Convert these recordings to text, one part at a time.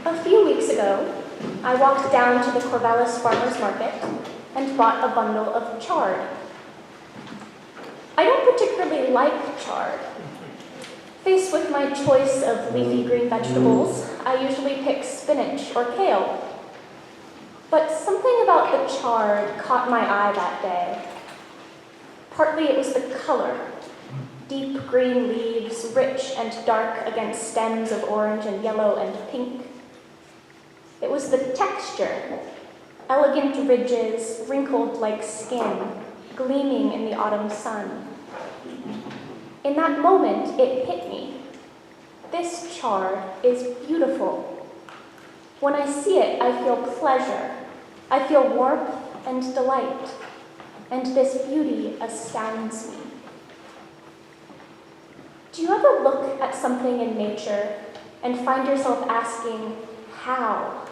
A few weeks ago, I walked down to the Corvallis Farmers Market and bought a bundle of chard. I don't particularly like chard. Faced with my choice of leafy green vegetables, I usually pick spinach or kale. But something about the chard caught my eye that day. Partly it was the color. Deep green leaves, rich and dark against stems of orange and yellow and pink. It was the texture, elegant ridges, wrinkled like skin, gleaming in the autumn sun. In that moment, it hit me. This chard is beautiful. When I see it, I feel pleasure. I feel warmth and delight. And this beauty astounds me. Do you ever look at something in nature and find yourself asking, how?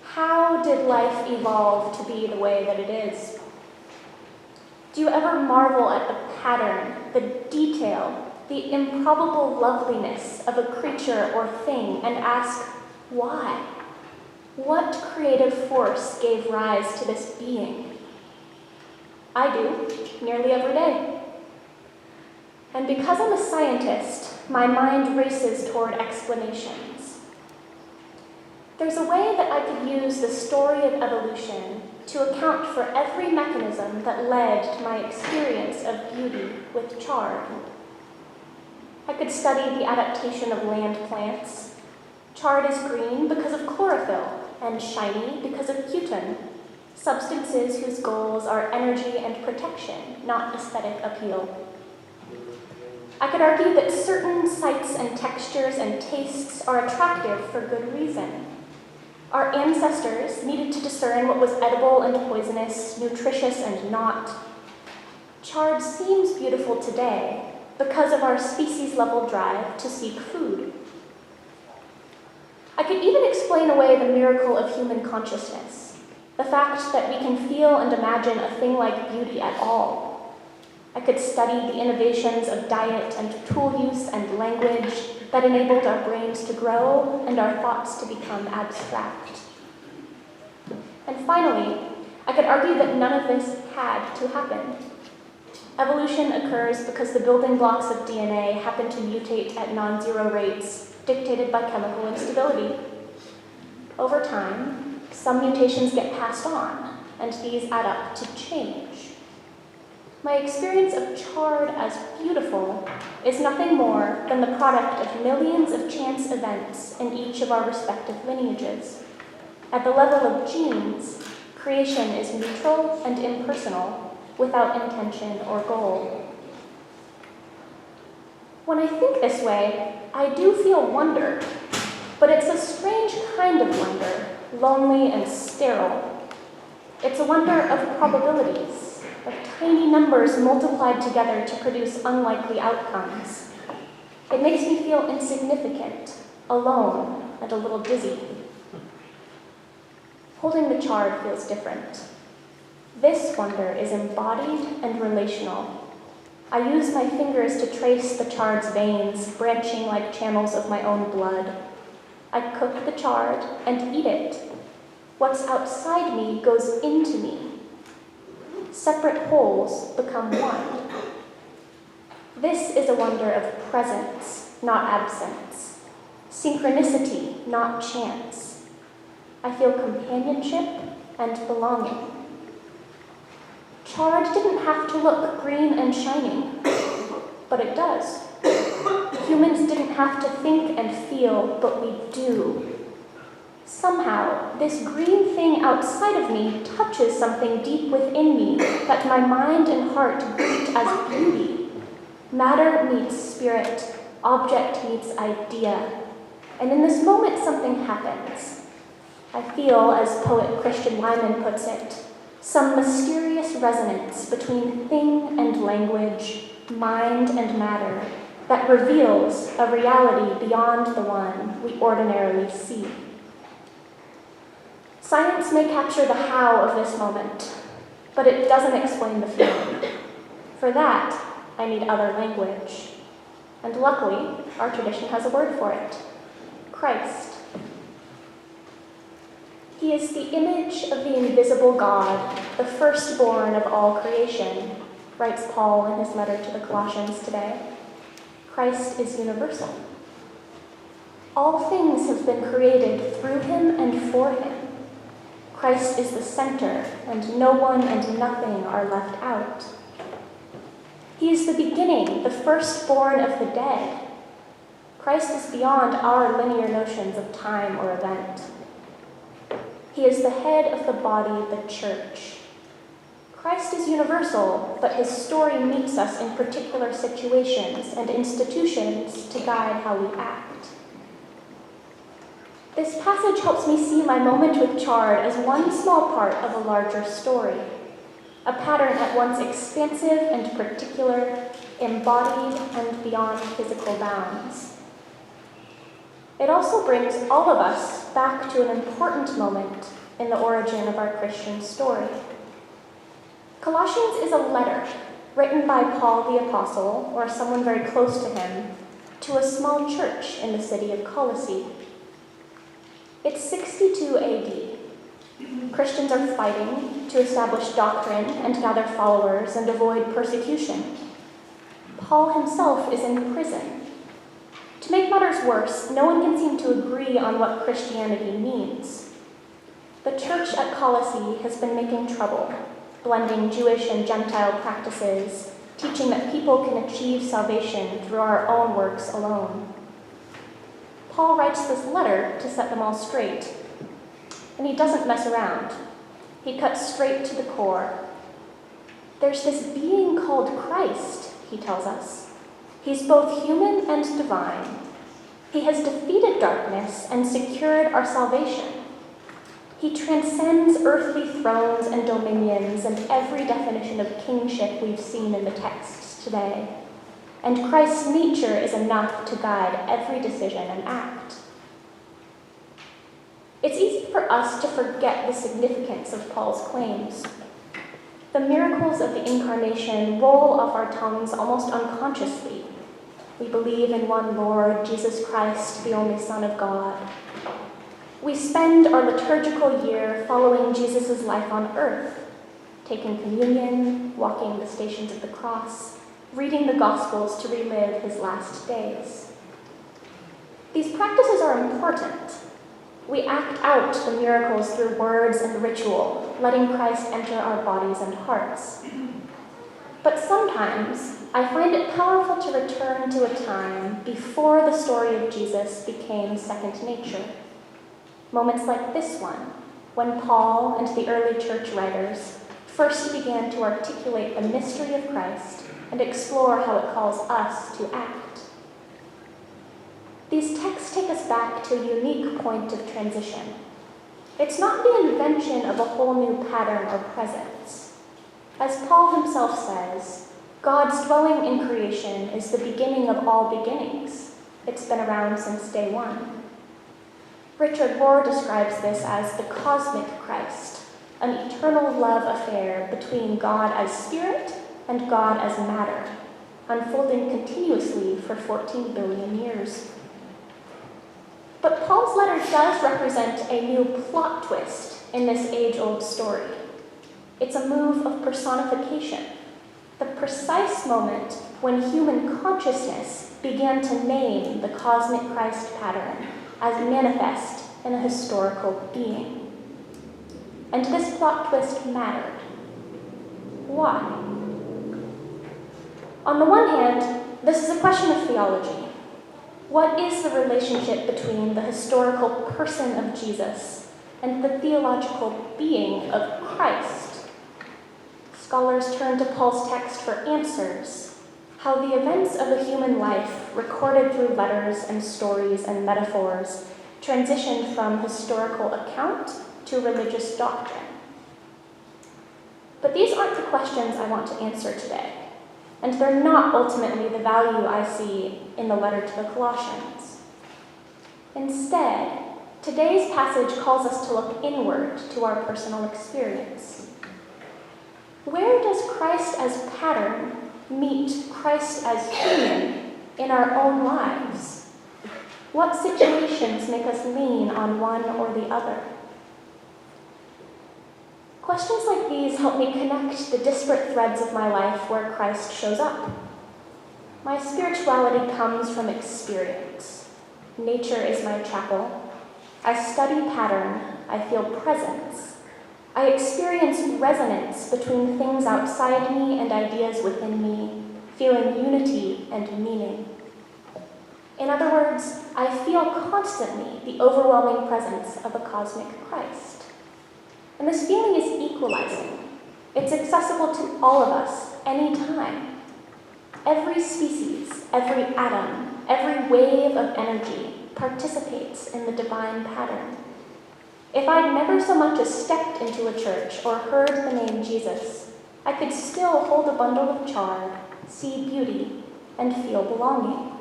How did life evolve to be the way that it is? Do you ever marvel at the pattern, the detail, the improbable loveliness of a creature or thing and ask, why? What creative force gave rise to this being? I do, nearly every day. And because I'm a scientist, my mind races toward explanations. There's a way that I could use the story of evolution to account for every mechanism that led to my experience of beauty with chard. I could study the adaptation of land plants. Chard is green because of chlorophyll and shiny because of cutin, substances whose goals are energy and protection, not aesthetic appeal. I could argue that certain sights and textures and tastes are attractive for good reason. Our ancestors needed to discern what was edible and poisonous, nutritious and not. Chard seems beautiful today because of our species-level drive to seek food. I could even explain away the miracle of human consciousness, the fact that we can feel and imagine a thing like beauty at all. I could study the innovations of diet and tool use and language that enabled our brains to grow and our thoughts to become abstract. And finally, I could argue that none of this had to happen. Evolution occurs because the building blocks of DNA happen to mutate at non-zero rates, dictated by chemical instability. Over time, some mutations get passed on, and these add up to change. My experience of chard as beautiful is nothing more than the product of millions of chance events in each of our respective lineages. At the level of genes, creation is neutral and impersonal, without intention or goal. When I think this way, I do feel wonder, but it's a strange kind of wonder, lonely and sterile. It's a wonder of probabilities, of tiny numbers multiplied together to produce unlikely outcomes. It makes me feel insignificant, alone, and a little dizzy. Holding the chard feels different. This wonder is embodied and relational. I use my fingers to trace the chard's veins, branching like channels of my own blood. I cook the chard and eat it. What's outside me goes into me. Separate wholes become one. This is a wonder of presence, not absence. Synchronicity, not chance. I feel companionship and belonging. Chard didn't have to look green and shining, but it does. Humans didn't have to think and feel, but we do. Somehow, this green thing outside of me touches something deep within me that my mind and heart greet as beauty. Matter meets spirit, object meets idea. And in this moment, something happens. I feel, as poet Christian Lyman puts it, some mysterious resonance between thing and language, mind and matter, that reveals a reality beyond the one we ordinarily see. Science may capture the how of this moment, but it doesn't explain the feeling. For that, I need other language. And luckily, our tradition has a word for it: Christ. He is the image of the invisible God, the firstborn of all creation, writes Paul in his letter to the Colossians today. Christ is universal. All things have been created through him and for him. Christ is the center, and no one and nothing are left out. He is the beginning, the firstborn of the dead. Christ is beyond our linear notions of time or event. He is the head of the body, the church. Christ is universal, but his story meets us in particular situations and institutions to guide how we act. This passage helps me see my moment with Char as one small part of a larger story, a pattern at once expansive and particular, embodied and beyond physical bounds. It also brings all of us back to an important moment in the origin of our Christian story. Colossians is a letter written by Paul the Apostle, or someone very close to him, to a small church in the city of Colossae. It's 62 AD. Christians are fighting to establish doctrine and gather followers and avoid persecution. Paul himself is in prison. To make matters worse, no one can seem to agree on what Christianity means. The church at Colossae has been making trouble, blending Jewish and Gentile practices, teaching that people can achieve salvation through our own works alone. Paul writes this letter to set them all straight, and he doesn't mess around. He cuts straight to the core. There's this being called Christ, he tells us. He's both human and divine. He has defeated darkness and secured our salvation. He transcends earthly thrones and dominions and every definition of kingship we've seen in the texts today. And Christ's nature is enough to guide every decision and act. It's easy for us to forget the significance of Paul's claims. The miracles of the Incarnation roll off our tongues almost unconsciously. We believe in one Lord, Jesus Christ, the only Son of God. We spend our liturgical year following Jesus' life on earth, taking communion, walking the stations of the cross, reading the Gospels to relive his last days. These practices are important. We act out the miracles through words and ritual, letting Christ enter our bodies and hearts. But sometimes I find it powerful to return to a time before the story of Jesus became second nature. Moments like this one, when Paul and the early church writers first began to articulate the mystery of Christ and explore how it calls us to act. These texts take us back to a unique point of transition. It's not the invention of a whole new pattern or presence. As Paul himself says, God's dwelling in creation is the beginning of all beginnings. It's been around since day one. Richard Rohr describes this as the cosmic Christ, an eternal love affair between God as spirit and God as matter, unfolding continuously for 14 billion years. But Paul's letter does represent a new plot twist in this age-old story. It's a move of personification, the precise moment when human consciousness began to name the cosmic Christ pattern as manifest in a historical being. And this plot twist mattered. Why? On the one hand, this is a question of theology. What is the relationship between the historical person of Jesus and the theological being of Christ? Scholars turn to Paul's text for answers. How the events of a human life, recorded through letters and stories and metaphors, transitioned from historical account to religious doctrine. But these aren't the questions I want to answer today, and they're not ultimately the value I see in the letter to the Colossians. Instead, today's passage calls us to look inward to our personal experience. Where does Christ as pattern meet Christ as human in our own lives? What situations make us lean on one or the other? Questions like these help me connect the disparate threads of my life where Christ shows up. My spirituality comes from experience. Nature is my chapel. I study pattern. I feel presence. I experience resonance between things outside me and ideas within me, feeling unity and meaning. In other words, I feel constantly the overwhelming presence of a cosmic Christ. And this feeling is equalizing. It's accessible to all of us, anytime. Every species, every atom, every wave of energy participates in the divine pattern. If I'd never so much as stepped into a church or heard the name Jesus, I could still hold a bundle of char, see beauty, and feel belonging.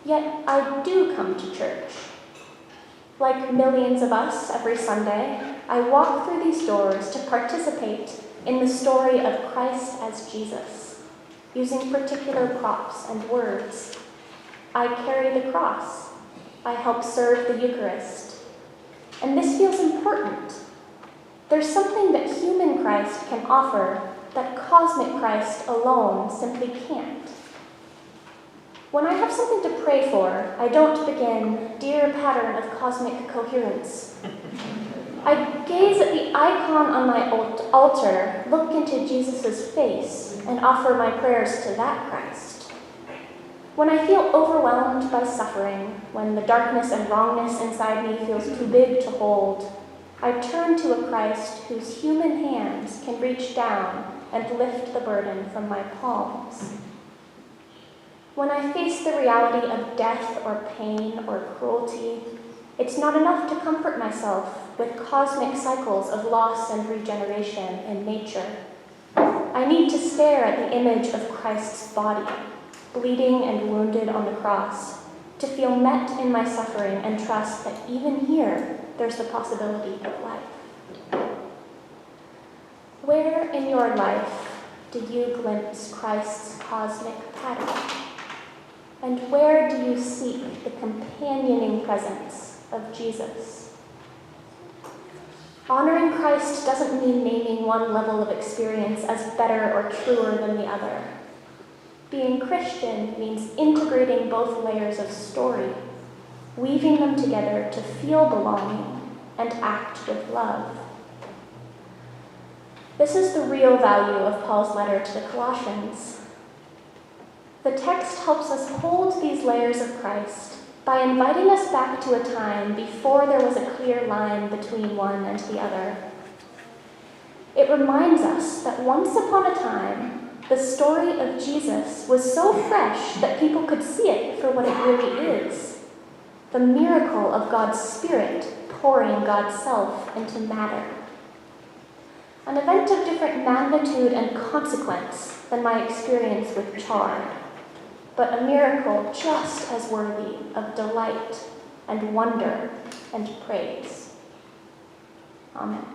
Yet I do come to church. Like millions of us every Sunday, I walk through these doors to participate in the story of Christ as Jesus, using particular props and words. I carry the cross. I help serve the Eucharist. And this feels important. There's something that human Christ can offer that cosmic Christ alone simply can't. When I have something to pray for, I don't begin, "Dear pattern of cosmic coherence." I gaze at the icon on my altar, look into Jesus' face, and offer my prayers to that Christ. When I feel overwhelmed by suffering, when the darkness and wrongness inside me feels too big to hold, I turn to a Christ whose human hands can reach down and lift the burden from my palms. When I face the reality of death or pain or cruelty, it's not enough to comfort myself with cosmic cycles of loss and regeneration in nature. I need to stare at the image of Christ's body, bleeding and wounded on the cross, to feel met in my suffering and trust that even here, there's the possibility of life. Where in your life do you glimpse Christ's cosmic pattern? And where do you seek the companioning presence of Jesus? Honoring Christ doesn't mean naming one level of experience as better or truer than the other. Being Christian means integrating both layers of story, weaving them together to feel belonging and act with love. This is the real value of Paul's letter to the Colossians. The text helps us hold these layers of Christ by inviting us back to a time before there was a clear line between one and the other. It reminds us that once upon a time, the story of Jesus was so fresh that people could see it for what it really is: the miracle of God's Spirit pouring God's self into matter. An event of different magnitude and consequence than my experience with Char, but a miracle just as worthy of delight and wonder and praise. Amen.